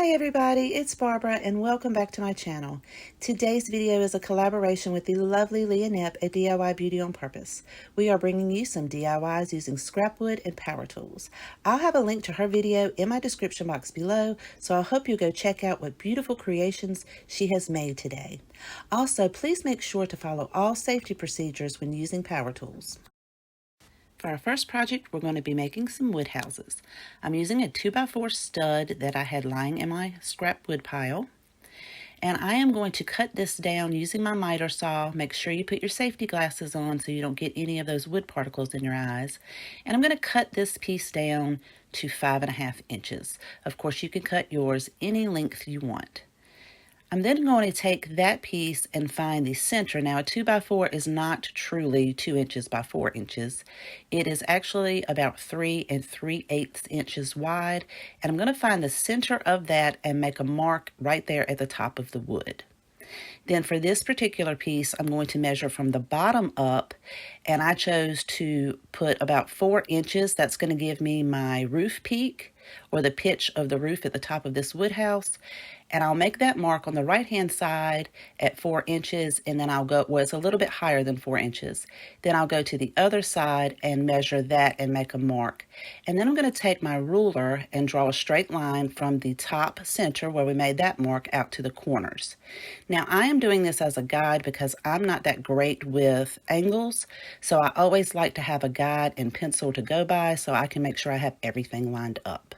Hi everybody, it's Barbara and welcome back to my channel. Today's video is a collaboration with the lovely Leah Knipp at DIY Beauty on Purpose. We are bringing you some DIYs using scrapwood and power tools. I'll have a link to her video in my description box below, so I hope you'll go check out what beautiful creations she has made today. Also, please make sure to follow all safety procedures when using power tools. For our first project, we're going to be making some wood houses. I'm using a 2x4 stud that I had lying in my scrap wood pile. And I am going to cut this down using my miter saw. Make sure you put your safety glasses on so you don't get any of those wood particles in your eyes. And I'm going to cut this piece down to 5.5 inches. Of course, you can cut yours any length you want. I'm then going to take that piece and find the center. Now, a 2x4 is not truly 2 inches by 4 inches. It is actually about 3 3/8 inches wide. And I'm going to find the center of that and make a mark right there at the top of the wood. Then for this particular piece, I'm going to measure from the bottom up, and I chose to put about 4 inches. That's going to give me my roof peak, or the pitch of the roof at the top of this wood house. And I'll make that mark on the right-hand side at 4 inches, and then I'll go, well, it's a little bit higher than 4 inches. Then I'll go to the other side and measure that and make a mark. And then I'm going to take my ruler and draw a straight line from the top center where we made that mark out to the corners. Now, I am doing this as a guide because I'm not that great with angles, so I always like to have a guide and pencil to go by so I can make sure I have everything lined up.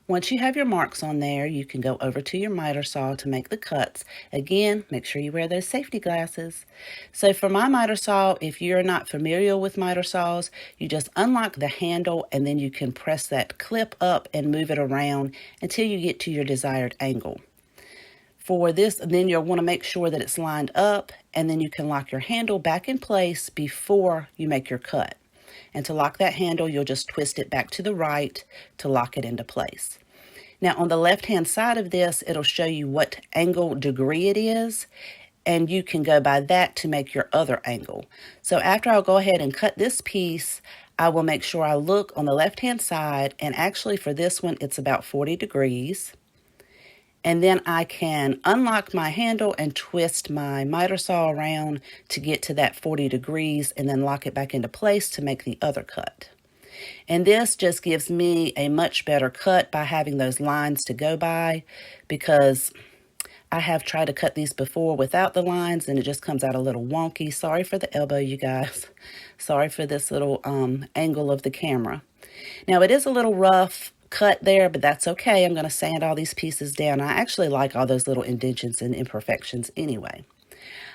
Once you have your marks on there, you can go over to your miter saw to make the cuts. Again, make sure you wear those safety glasses. So for my miter saw, if you're not familiar with miter saws, you just unlock the handle and then you can press that clip up and move it around until you get to your desired angle. For this, then you'll want to make sure that it's lined up, and then you can lock your handle back in place before you make your cut. And to lock that handle, you'll just twist it back to the right to lock it into place. Now on the left-hand side of this, it'll show you what angle degree it is, and you can go by that to make your other angle. So after I'll go ahead and cut this piece, I will make sure I look on the left-hand side, and actually for this one, it's about 40 degrees. And then I can unlock my handle and twist my miter saw around to get to that 40 degrees and then lock it back into place to make the other cut. And this just gives me a much better cut by having those lines to go by, because I have tried to cut these before without the lines and it just comes out a little wonky. Sorry for the elbow, you guys. Sorry for this little angle of the camera. Now it is a little rough cut there, but that's okay. I'm going to sand all these pieces down. I actually like all those little indentions and imperfections anyway.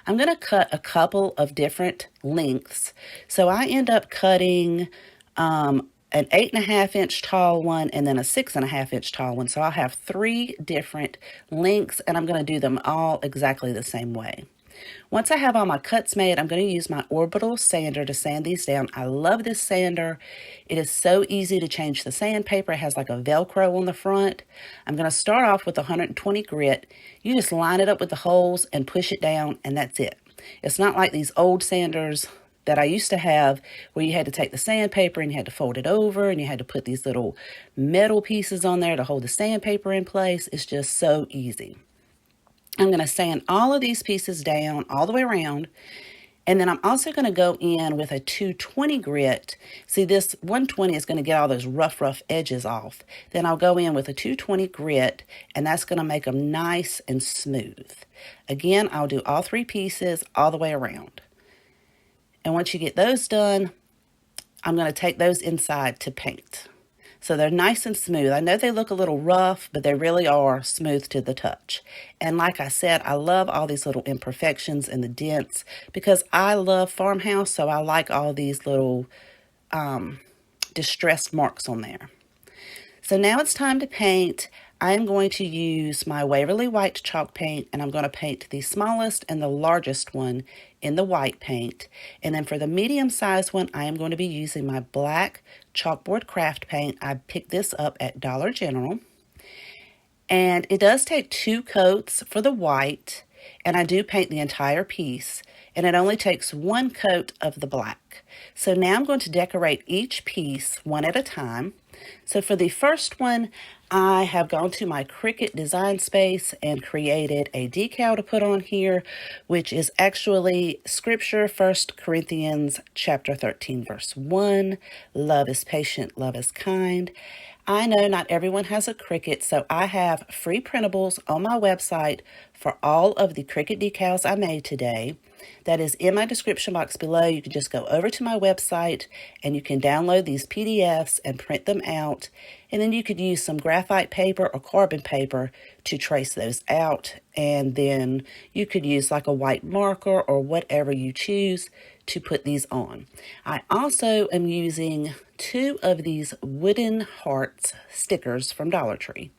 I'm going to cut a couple of different lengths. So I end up cutting an 8.5 inch tall one and then a 6.5 inch tall one. So I'll have 3 different lengths, and I'm going to do them all exactly the same way. Once I have all my cuts made, I'm going to use my orbital sander to sand these down. I love this sander. It is so easy to change the sandpaper. It has like a Velcro on the front. I'm going to start off with 120 grit. You just line it up with the holes and push it down, and that's it. It's not like these old sanders that I used to have where you had to take the sandpaper and you had to fold it over and you had to put these little metal pieces on there to hold the sandpaper in place. It's just so easy. I'm going to sand all of these pieces down all the way around, and then I'm also going to go in with a 220 grit. See, this 120 is going to get all those rough edges off. Then I'll go in with a 220 grit, and that's going to make them nice and smooth. Again, I'll do all 3 pieces all the way around. And once you get those done, I'm going to take those inside to paint. So they're nice and smooth. I know they look a little rough, but they really are smooth to the touch. And like I said, I love all these little imperfections and the dents because I love Farmhouse, so I like all these little distressed marks on there. So now it's time to paint. I'm going to use my Waverly White chalk paint, and I'm going to paint the smallest and the largest one in the white paint. And then for the medium-sized one, I am going to be using my black chalkboard craft paint. I picked this up at Dollar General. And it does take 2 coats for the white, and I do paint the entire piece. And it only takes 1 coat of the black. So now I'm going to decorate each piece one at a time. So for the first one, I have gone to my Cricut design space and created a decal to put on here, which is actually scripture, 1 Corinthians chapter 13, verse 1. Love is patient, love is kind. I know not everyone has a Cricut, so I have free printables on my website for all of the Cricut decals I made today. That is in my description box below. You can just go over to my website and you can download these PDFs and print them out. And then you could use some graphite paper or carbon paper to trace those out. And then you could use like a white marker or whatever you choose to put these on. I also am using 2 of these wooden hearts stickers from Dollar Tree.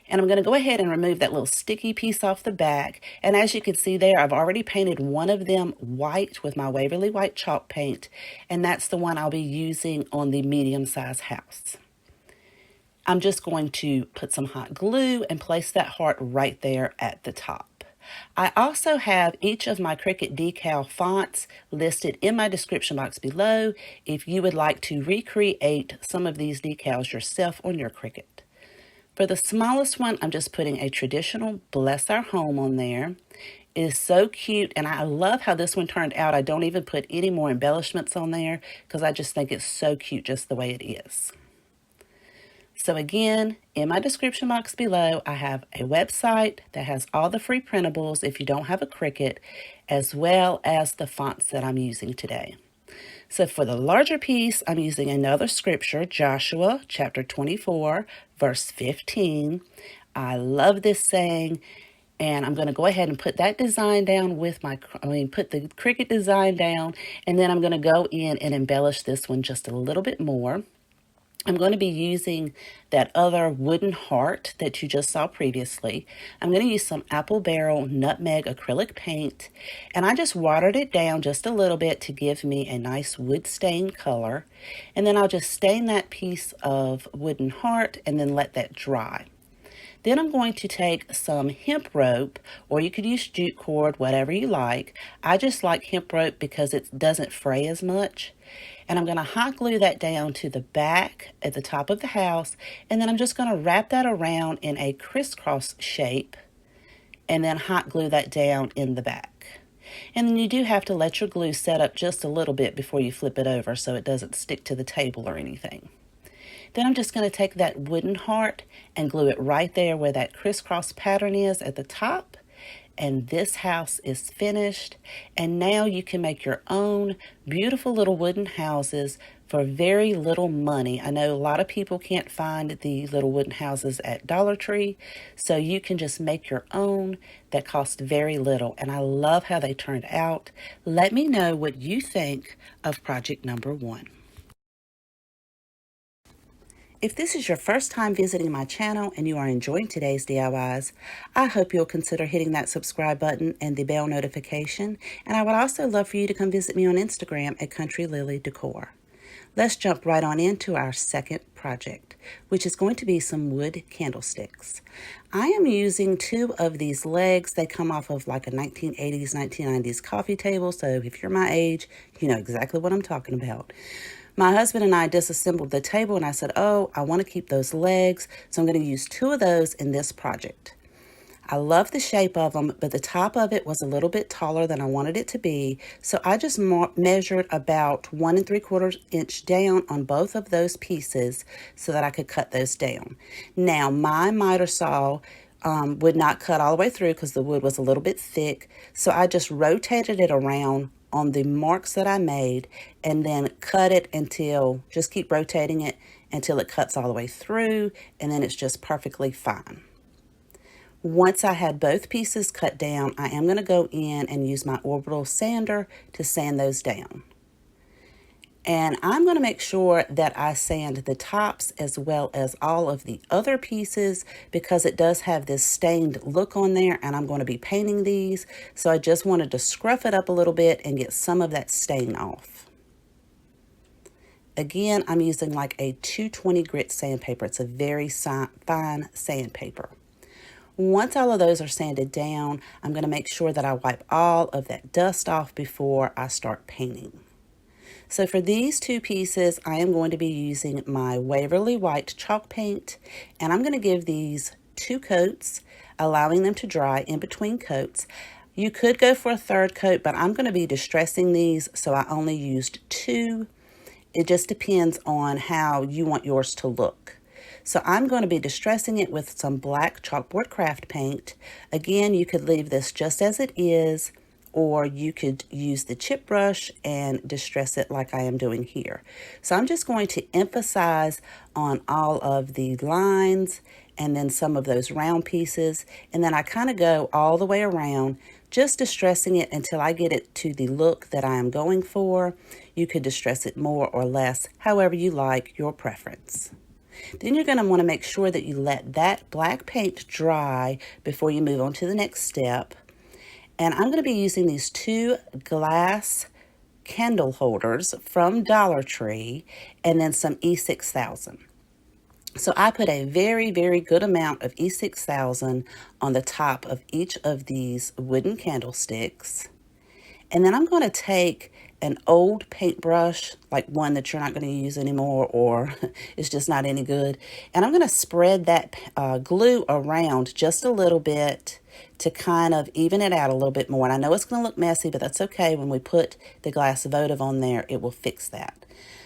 And I'm going to go ahead and remove that little sticky piece off the back. And as you can see there, I've already painted one of them white with my Waverly White chalk paint. And that's the one I'll be using on the medium-sized house. I'm just going to put some hot glue and place that heart right there at the top. I also have each of my Cricut decal fonts listed in my description box below if you would like to recreate some of these decals yourself on your Cricut. For the smallest one, I'm just putting a traditional Bless Our Home on there. It is so cute, and I love how this one turned out. I don't even put any more embellishments on there because I just think it's so cute just the way it is. So again, in my description box below, I have a website that has all the free printables if you don't have a Cricut, as well as the fonts that I'm using today. So for the larger piece, I'm using another scripture, Joshua chapter 24, verse 15. I love this saying, and I'm going to go ahead and put that design down with put the Cricut design down, and then I'm going to go in and embellish this one just a little bit more. I'm going to be using that other wooden heart that you just saw previously. I'm going to use some apple barrel nutmeg acrylic paint, and I just watered it down just a little bit to give me a nice wood stain color. And then I'll just stain that piece of wooden heart and then let that dry. Then I'm going to take some hemp rope, or you could use jute cord, whatever you like. I just like hemp rope because it doesn't fray as much. And I'm going to hot glue that down to the back at the top of the house. And then I'm just going to wrap that around in a crisscross shape and then hot glue that down in the back. And then you do have to let your glue set up just a little bit before you flip it over so it doesn't stick to the table or anything. Then I'm just going to take that wooden heart and glue it right there where that crisscross pattern is at the top. And this house is finished. And now you can make your own beautiful little wooden houses for very little money. I know a lot of people can't find the little wooden houses at Dollar Tree, so you can just make your own that cost very little. And I love how they turned out. Let me know what you think of project number 1. If this is your first time visiting my channel and you are enjoying today's DIYs, I hope you'll consider hitting that subscribe button and the bell notification. And I would also love for you to come visit me on Instagram at Country Lily Decor. Let's jump right on into our second project, which is going to be some wood candlesticks. I am using 2 of these legs. They come off of like a 1980s, 1990s coffee table. So if you're my age, you know exactly what I'm talking about. My husband and I disassembled the table and I said, oh, I want to keep those legs, so I'm going to use 2 of those in this project. I love the shape of them, but the top of it was a little bit taller than I wanted it to be, so I just measured about 1 3/4 inch down on both of those pieces so that I could cut those down. Now, my miter saw would not cut all the way through because the wood was a little bit thick, so I just rotated it around on the marks that I made and then cut it until, just keep rotating it until it cuts all the way through, and then it's just perfectly fine. Once I had both pieces cut down, I am going to go in and use my orbital sander to sand those down. And I'm going to make sure that I sand the tops as well as all of the other pieces because it does have this stained look on there and I'm going to be painting these. So I just wanted to scruff it up a little bit and get some of that stain off. Again, I'm using like a 220 grit sandpaper. It's a very fine sandpaper. Once all of those are sanded down, I'm going to make sure that I wipe all of that dust off before I start painting. So for these two pieces, I am going to be using my Waverly White chalk paint, and I'm going to give these 2 coats, allowing them to dry in between coats. You could go for a 3rd coat, but I'm going to be distressing these, so I only used 2. It just depends on how you want yours to look. So I'm going to be distressing it with some black chalkboard craft paint. Again, you could leave this just as it is, or you could use the chip brush and distress it like I am doing here. So I'm just going to emphasize on all of the lines and then some of those round pieces, and then I kind of go all the way around, just distressing it until I get it to the look that I am going for. You could distress it more or less, however you like, your preference. Then you're going to want to make sure that you let that black paint dry before you move on to the next step. And I'm going to be using these 2 glass candle holders from Dollar Tree and then some E6000. So I put a very, very good amount of E6000 on the top of each of these wooden candlesticks. And then I'm going to take an old paintbrush, like one that you're not going to use anymore or it's just not any good. And I'm going to spread that glue around just a little bit to kind of even it out a little bit more. And I know it's going to look messy, but that's okay. When we put the glass votive on there, it will fix that.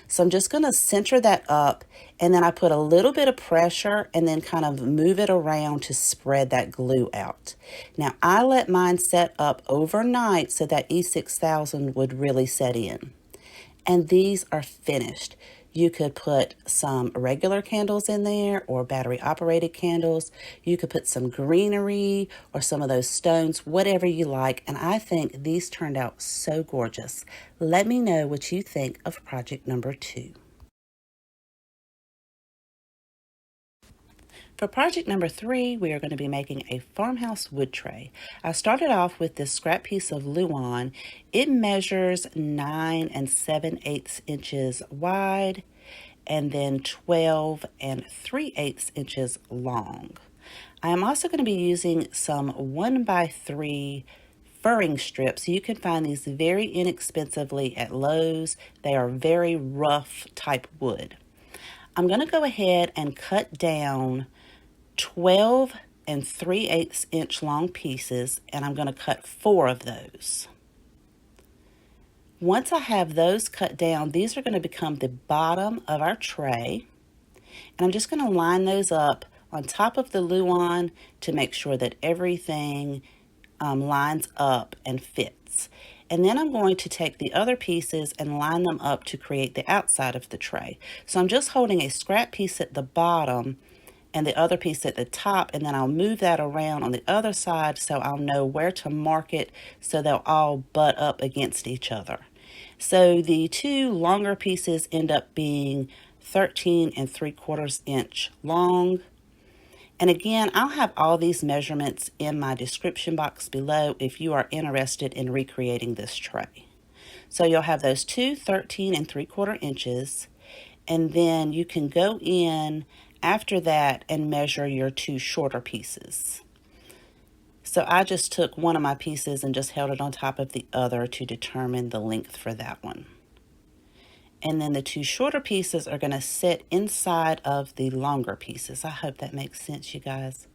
So I'm just going to center that up, and then I put a little bit of pressure and then kind of move it around to spread that glue out. Now I let mine set up overnight so that E6000 would really set in. And these are finished. You could put some regular candles in there or battery operated candles. You could put some greenery or some of those stones, whatever you like. And I think these turned out so gorgeous. Let me know what you think of project number 2. For project number 3, we are going to be making a farmhouse wood tray. I started off with this scrap piece of Luan. It measures 9 7/8 inches wide and then 12 3/8 inches long. I am also going to be using some 1x3 furring strips. You can find these very inexpensively at Lowe's. They are very rough type wood. I'm going to go ahead and cut down 12 3/8 inch long pieces, and I'm going to cut 4 of those. Once I have those cut down, these are going to become the bottom of our tray, and I'm just going to line those up on top of the Luan to make sure that everything lines up and fits. And then I'm going to take the other pieces and line them up to create the outside of the tray. So I'm just holding a scrap piece at the bottom and the other piece at the top, and then I'll move that around on the other side so I'll know where to mark it so they'll all butt up against each other. So the 2 longer pieces end up being 13 3/4 inch long. And again, I'll have all these measurements in my description box below if you are interested in recreating this tray. So you'll have those 2 13 3/4 inches, and then you can go in after that and measure your 2 shorter pieces. So I just took one of my pieces and just held it on top of the other to determine the length for that one. And then the 2 shorter pieces are going to sit inside of the longer pieces. I hope that makes sense, you guys.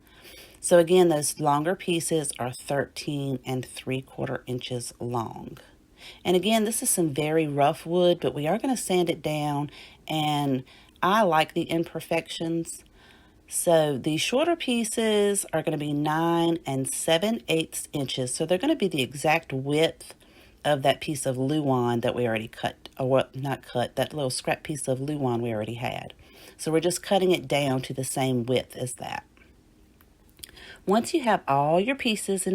So again, those longer pieces are 13 3/4 inches long. And again, this is some very rough wood, but we are going to sand it down, and I like the imperfections. So the shorter pieces are going to be 9 7/8 inches. So they're going to be the exact width of that piece of Luan that we already cut, or what, not cut, that little scrap piece of Luan we already had. So we're just cutting it down to the same width as that. Once you have all your pieces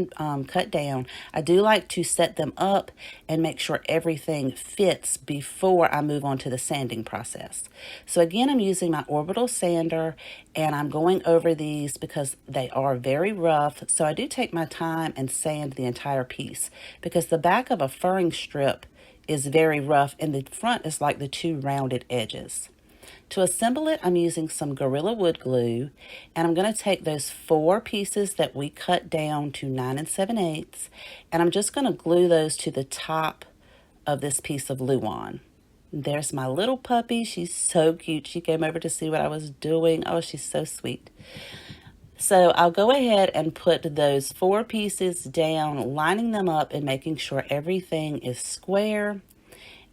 cut down, I do like to set them up and make sure everything fits before I move on to the sanding process. So again, I'm using my orbital sander, and I'm going over these because they are very rough. So I do take my time and sand the entire piece, because the back of a furring strip is very rough and the front is like the 2 rounded edges. To assemble it, I'm using some Gorilla Wood glue, and I'm going to take those 4 pieces that we cut down to 9 7/8, and I'm just going to glue those to the top of this piece of Luan. There's my little puppy. She's so cute. She came over to see what I was doing. Oh, she's so sweet. So I'll go ahead and put those 4 pieces down, lining them up and making sure everything is square.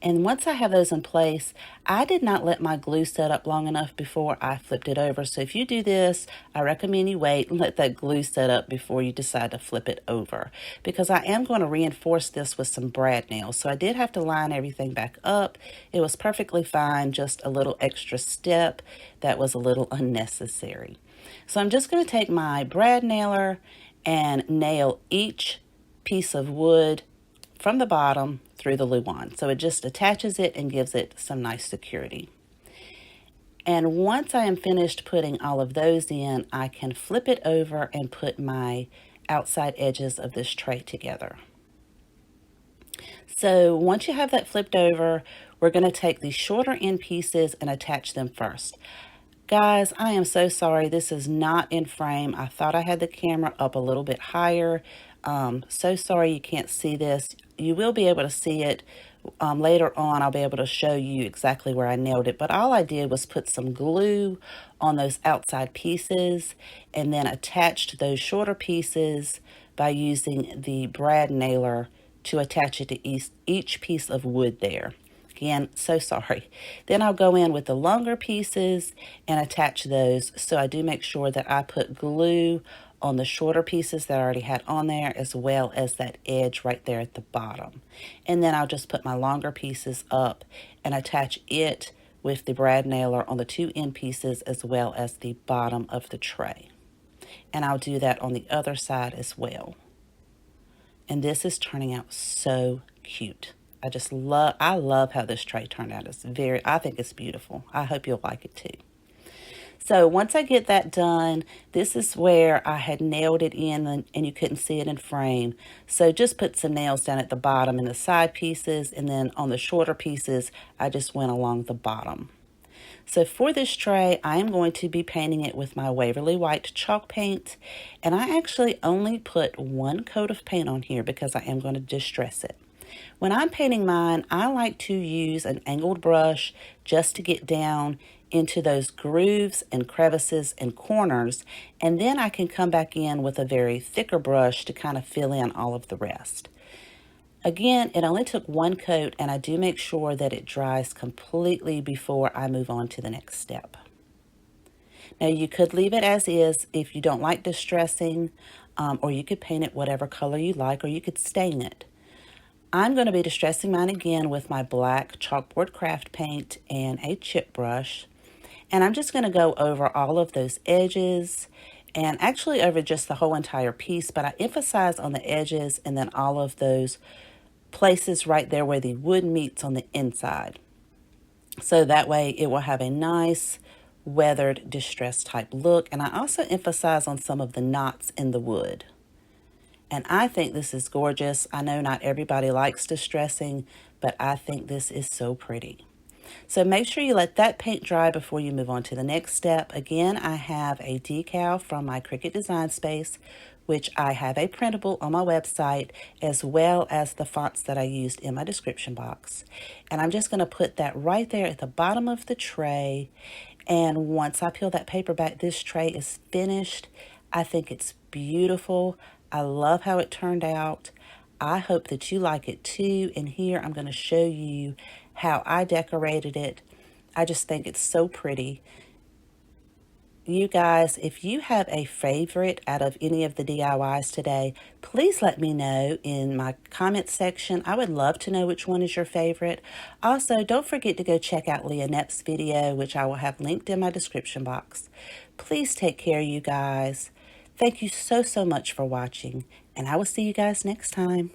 And once I have those in place, I did not let my glue set up long enough before I flipped it over. So if you do this, I recommend you wait and let that glue set up before you decide to flip it over, because I am going to reinforce this with some brad nails. So I did have to line everything back up. It was perfectly fine, just a little extra step that was a little unnecessary. So I'm just going to take my brad nailer and nail each piece of wood from the bottom through the luan. So it just attaches it and gives it some nice security. And once I am finished putting all of those in, I can flip it over and put my outside edges of this tray together. So once you have that flipped over, we're going to take the shorter end pieces and attach them first. Guys, I am so sorry. This is not in frame. I thought I had the camera up a little bit higher. So sorry you can't see this. You will be able to see it later on. I'll be able to show you exactly where I nailed it. But all I did was put some glue on those outside pieces and then attached those shorter pieces by using the brad nailer to attach it to each piece of wood there. Again, so sorry. Then I'll go in with the longer pieces and attach those. So I do make sure that I put glue on the shorter pieces that I already had on there, as well as that edge right there at the bottom. And then I'll just put my longer pieces up and attach it with the brad nailer on the 2 end pieces as well as the bottom of the tray. And I'll do that on the other side as well. And this is turning out so cute. I love how this tray turned out. I think it's beautiful. I hope you'll like it too. So once I get that done, this is where I had nailed it in and you couldn't see it in frame. So just put some nails down at the bottom and the side pieces, and then on the shorter pieces, I just went along the bottom. So for this tray, I am going to be painting it with my Waverly White chalk paint. And I actually only put 1 coat of paint on here because I am going to distress it. When I'm painting mine, I like to use an angled brush just to get down into those grooves and crevices and corners, and then I can come back in with a very thicker brush to kind of fill in all of the rest. Again, it only took 1 coat, and I do make sure that it dries completely before I move on to the next step. Now you could leave it as is if you don't like distressing, or you could paint it whatever color you like, or you could stain it. I'm going to be distressing mine again with my black chalkboard craft paint and a chip brush. And I'm just going to go over all of those edges, and actually over just the whole entire piece, but I emphasize on the edges and then all of those places right there where the wood meets on the inside. So that way it will have a nice weathered distressed type look. And I also emphasize on some of the knots in the wood. And I think this is gorgeous. I know not everybody likes distressing, but I think this is so pretty. So make sure you let that paint dry before you move on to the next step. Again, I have a decal from my Cricut Design Space, which I have a printable on my website, as well as the fonts that I used in my description box. And I'm just going to put that right there at the bottom of the tray. And once I peel that paper back, this tray is finished. I think it's beautiful. I love how it turned out. I hope that you like it too. And here I'm going to show you how I decorated it. I just think it's so pretty. You guys, if you have a favorite out of any of the DIYs today, please let me know in my comment section. I would love to know which one is your favorite. Also, don't forget to go check out Leonette's video, which I will have linked in my description box. Please take care, you guys. Thank you so much for watching, and I will see you guys next time.